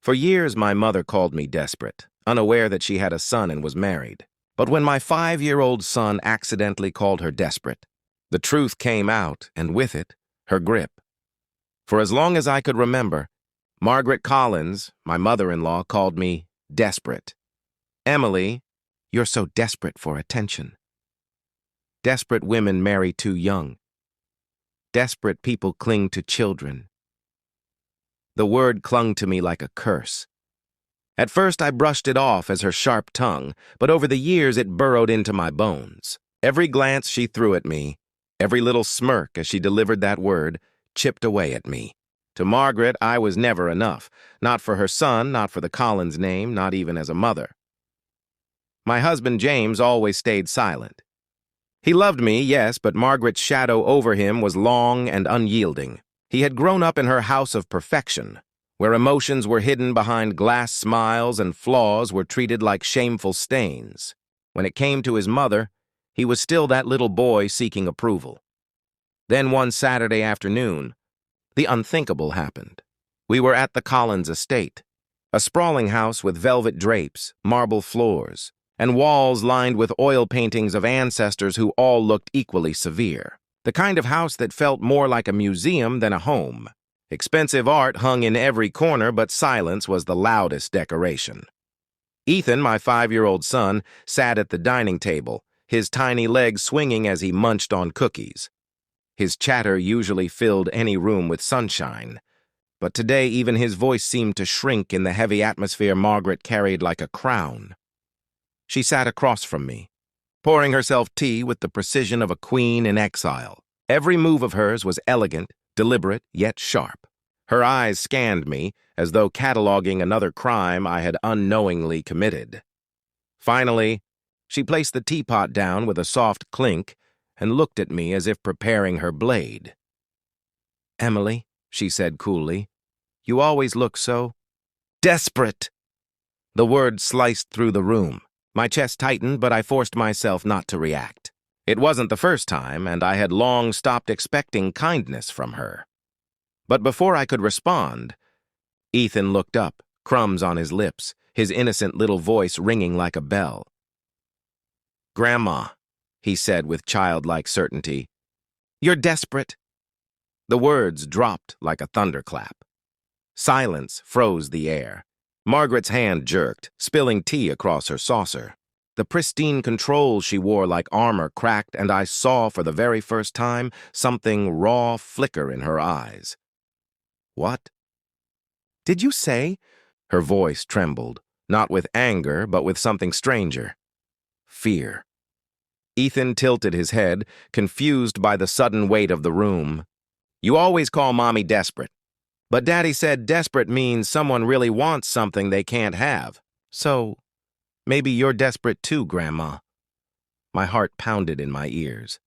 For years, my mother called me desperate, unaware that she had a son and was married. But when my 5-year-old son accidentally called her desperate, the truth came out, and with it, her grip. For as long as I could remember, Margaret Collins, my mother-in-law, called me desperate. Emily, you're so desperate for attention. Desperate women marry too young. Desperate people cling to children. The word clung to me like a curse. At first I brushed it off as her sharp tongue, but over the years it burrowed into my bones. Every glance she threw at me, every little smirk as she delivered that word, chipped away at me. To Margaret, I was never enough, not for her son, not for the Collins name, not even as a mother. My husband James always stayed silent. He loved me, yes, but Margaret's shadow over him was long and unyielding. He had grown up in her house of perfection, where emotions were hidden behind glass smiles and flaws were treated like shameful stains. When it came to his mother, he was still that little boy seeking approval. Then one Saturday afternoon, the unthinkable happened. We were at the Collins estate, a sprawling house with velvet drapes, marble floors, and walls lined with oil paintings of ancestors who all looked equally severe. The kind of house that felt more like a museum than a home. Expensive art hung in every corner, but silence was the loudest decoration. Ethan, my 5-year-old son, sat at the dining table, his tiny legs swinging as he munched on cookies. His chatter usually filled any room with sunshine, but today even his voice seemed to shrink in the heavy atmosphere Margaret carried like a crown. She sat across from me, pouring herself tea with the precision of a queen in exile. Every move of hers was elegant, deliberate, yet sharp. Her eyes scanned me, as though cataloging another crime I had unknowingly committed. Finally, she placed the teapot down with a soft clink and looked at me as if preparing her blade. "Emily," she said coolly, "you always look so desperate." The word sliced through the room. My chest tightened, but I forced myself not to react. It wasn't the first time, and I had long stopped expecting kindness from her. But before I could respond, Ethan looked up, crumbs on his lips, his innocent little voice ringing like a bell. "Grandma," he said with childlike certainty, "you're desperate." The words dropped like a thunderclap. Silence froze the air. Margaret's hand jerked, spilling tea across her saucer. The pristine controls she wore like armor cracked, and I saw for the very first time something raw flicker in her eyes. "What did you say?" Her voice trembled, not with anger, but with something stranger. Fear. Ethan tilted his head, confused by the sudden weight of the room. "You always call Mommy desperate. But Daddy said desperate means someone really wants something they can't have. So, maybe you're desperate too, Grandma." My heart pounded in my ears.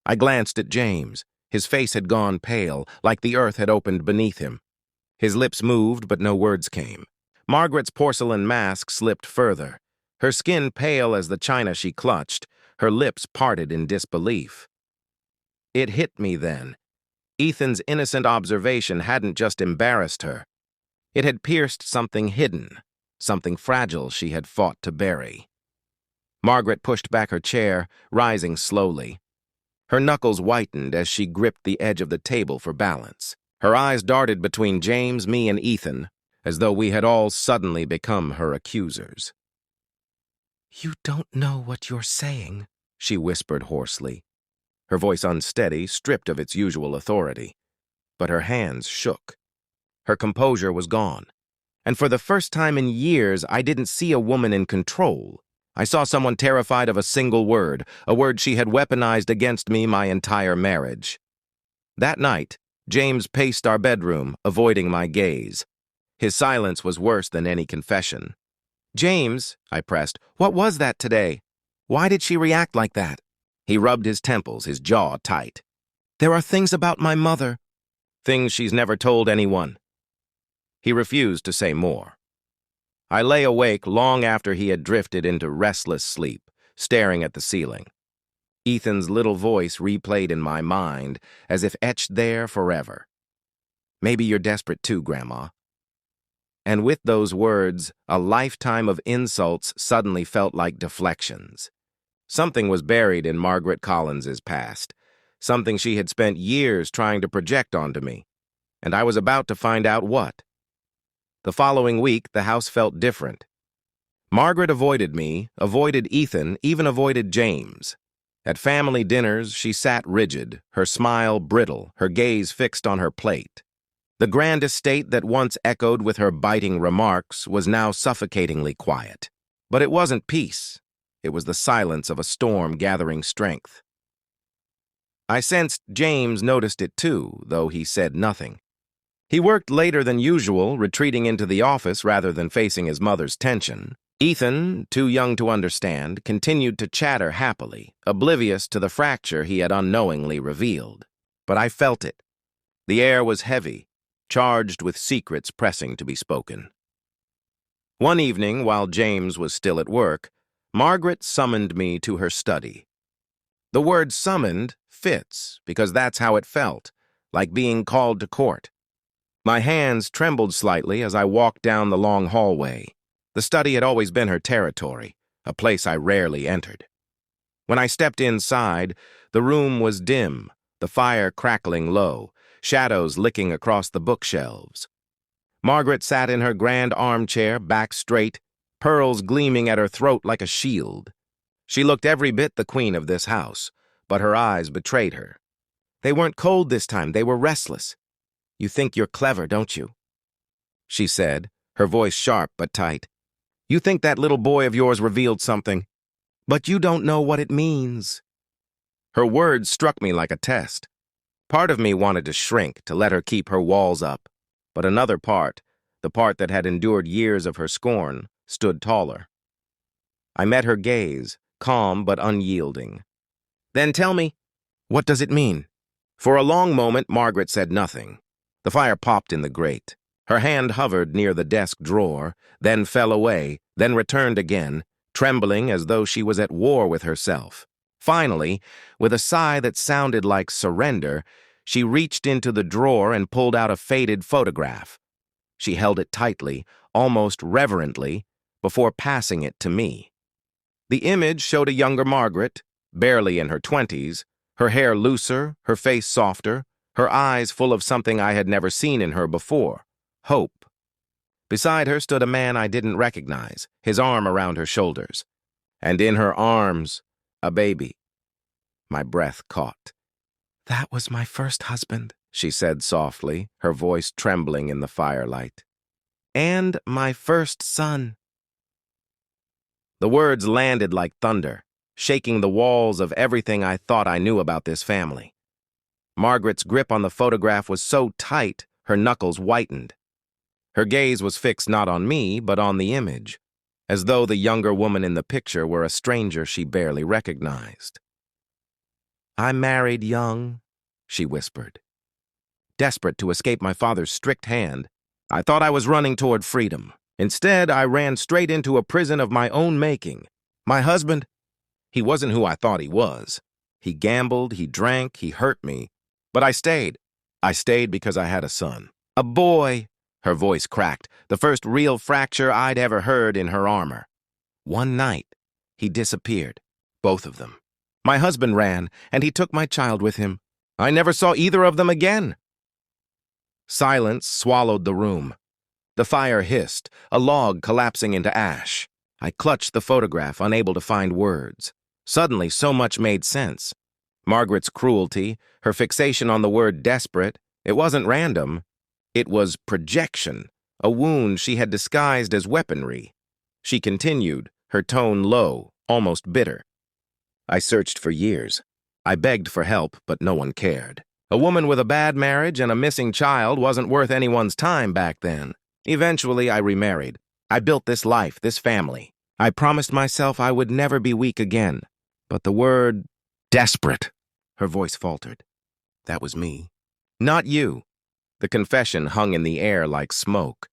I glanced at James. His face had gone pale, like the earth had opened beneath him. His lips moved, but no words came. Margaret's porcelain mask slipped further. Her skin pale as the china she clutched, her lips parted in disbelief. It hit me then. Ethan's innocent observation hadn't just embarrassed her. It had pierced something hidden, something fragile she had fought to bury. Margaret pushed back her chair, rising slowly. Her knuckles whitened as she gripped the edge of the table for balance. Her eyes darted between James, me, and Ethan, as though we had all suddenly become her accusers. "You don't know what you're saying," she whispered hoarsely. Her voice unsteady, stripped of its usual authority. But her hands shook. Her composure was gone. And for the first time in years, I didn't see a woman in control. I saw someone terrified of a single word, a word she had weaponized against me my entire marriage. That night, James paced our bedroom, avoiding my gaze. His silence was worse than any confession. "James," I pressed, "what was that today? Why did she react like that?" He rubbed his temples, his jaw tight. "There are things about my mother." "Things she's never told anyone." He refused to say more. I lay awake long after he had drifted into restless sleep, staring at the ceiling. Ethan's little voice replayed in my mind, as if etched there forever. "Maybe you're desperate too, Grandma." And with those words, a lifetime of insults suddenly felt like deflections. Something was buried in Margaret Collins's past, something she had spent years trying to project onto me, and I was about to find out what. The following week, the house felt different. Margaret avoided me, avoided Ethan, even avoided James. At family dinners, she sat rigid, her smile brittle, her gaze fixed on her plate. The grand estate that once echoed with her biting remarks was now suffocatingly quiet. But it wasn't peace. It was the silence of a storm gathering strength. I sensed James noticed it too, though he said nothing. He worked later than usual, retreating into the office rather than facing his mother's tension. Ethan, too young to understand, continued to chatter happily, oblivious to the fracture he had unknowingly revealed. But I felt it. The air was heavy, charged with secrets pressing to be spoken. One evening, while James was still at work, Margaret summoned me to her study. The word summoned fits because that's how it felt, like being called to court. My hands trembled slightly as I walked down the long hallway. The study had always been her territory, a place I rarely entered. When I stepped inside, the room was dim, the fire crackling low, shadows licking across the bookshelves. Margaret sat in her grand armchair, back straight, pearls gleaming at her throat like a shield. She looked every bit the queen of this house, but her eyes betrayed her. They weren't cold this time, they were restless. "You think you're clever, don't you?" she said, her voice sharp but tight. "You think that little boy of yours revealed something, but you don't know what it means." Her words struck me like a test. Part of me wanted to shrink, to let her keep her walls up, but another part, the part that had endured years of her scorn, stood taller. I met her gaze, calm but unyielding. "Then tell me, what does it mean?" For a long moment, Margaret said nothing. The fire popped in the grate. Her hand hovered near the desk drawer, then fell away, then returned again, trembling as though she was at war with herself. Finally, with a sigh that sounded like surrender, she reached into the drawer and pulled out a faded photograph. She held it tightly, almost reverently, before passing it to me. The image showed a younger Margaret, barely in her 20s, her hair looser, her face softer, her eyes full of something I had never seen in her before, hope. Beside her stood a man I didn't recognize, his arm around her shoulders. And in her arms, a baby. My breath caught. "That was my first husband," she said softly, her voice trembling in the firelight. "And my first son." The words landed like thunder, shaking the walls of everything I thought I knew about this family. Margaret's grip on the photograph was so tight, her knuckles whitened. Her gaze was fixed not on me, but on the image, as though the younger woman in the picture were a stranger she barely recognized. "I married young," she whispered. Desperate to escape my father's strict hand, I thought I was running toward freedom. Instead, I ran straight into a prison of my own making. My husband, he wasn't who I thought he was. He gambled, he drank, he hurt me. But I stayed. I stayed because I had a son. A boy. Her voice cracked, the first real fracture I'd ever heard in her armor. One night, he disappeared. Both of them. My husband ran, and he took my child with him. I never saw either of them again. Silence swallowed the room. The fire hissed, a log collapsing into ash. I clutched the photograph, unable to find words. Suddenly, so much made sense. Margaret's cruelty, her fixation on the word desperate, it wasn't random. It was projection, a wound she had disguised as weaponry. She continued, her tone low, almost bitter. "I searched for years. I begged for help, but no one cared. A woman with a bad marriage and a missing child wasn't worth anyone's time back then. Eventually, I remarried. I built this life, this family. I promised myself I would never be weak again. But the word desperate," her voice faltered. "That was me. Not you." The confession hung in the air like smoke.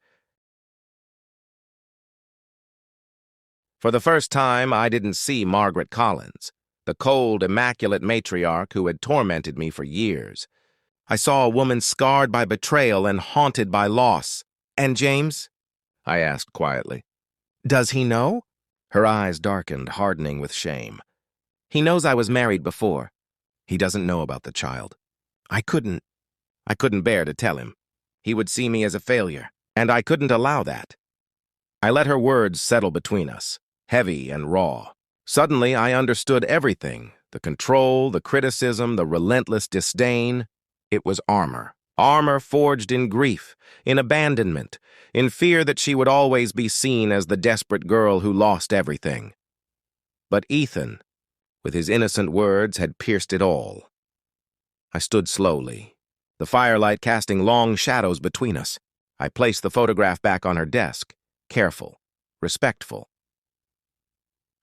For the first time, I didn't see Margaret Collins, the cold, immaculate matriarch who had tormented me for years. I saw a woman scarred by betrayal and haunted by loss. "And James?" I asked quietly. Does he know? Her eyes darkened, hardening with shame. He knows I was married before. He doesn't know about the child. I couldn't bear to tell him. He would see me as a failure, and I couldn't allow that. I let her words settle between us, heavy and raw. Suddenly, I understood everything. The control, the criticism, the relentless disdain. It was armor. Armor forged in grief, in abandonment, in fear that she would always be seen as the desperate girl who lost everything. But Ethan, with his innocent words, had pierced it all. I stood slowly, the firelight casting long shadows between us. I placed the photograph back on her desk, careful, respectful.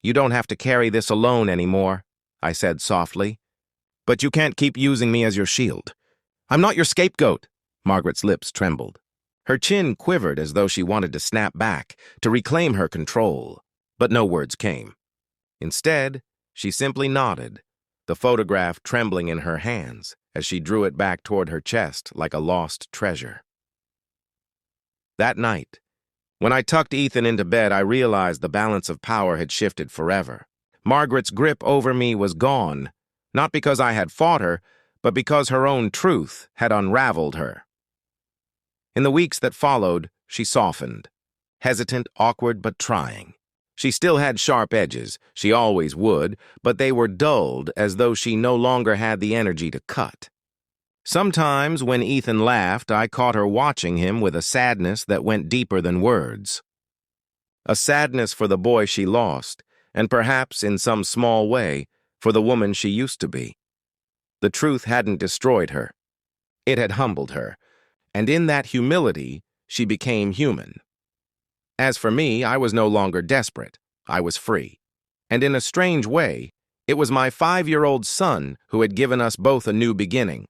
You don't have to carry this alone anymore, I said softly. But you can't keep using me as your shield. I'm not your scapegoat. Margaret's lips trembled. Her chin quivered as though she wanted to snap back, to reclaim her control, but no words came. Instead, she simply nodded, the photograph trembling in her hands as she drew it back toward her chest like a lost treasure. That night, when I tucked Ethan into bed, I realized the balance of power had shifted forever. Margaret's grip over me was gone, not because I had fought her, but because her own truth had unraveled her. In the weeks that followed, she softened, hesitant, awkward, but trying. She still had sharp edges, she always would, but they were dulled as though she no longer had the energy to cut. Sometimes, when Ethan laughed, I caught her watching him with a sadness that went deeper than words. A sadness for the boy she lost, and perhaps, in some small way, for the woman she used to be. The truth hadn't destroyed her. It had humbled her, and in that humility, she became human. As for me, I was no longer desperate. I was free. And in a strange way, it was my 5-year-old son who had given us both a new beginning,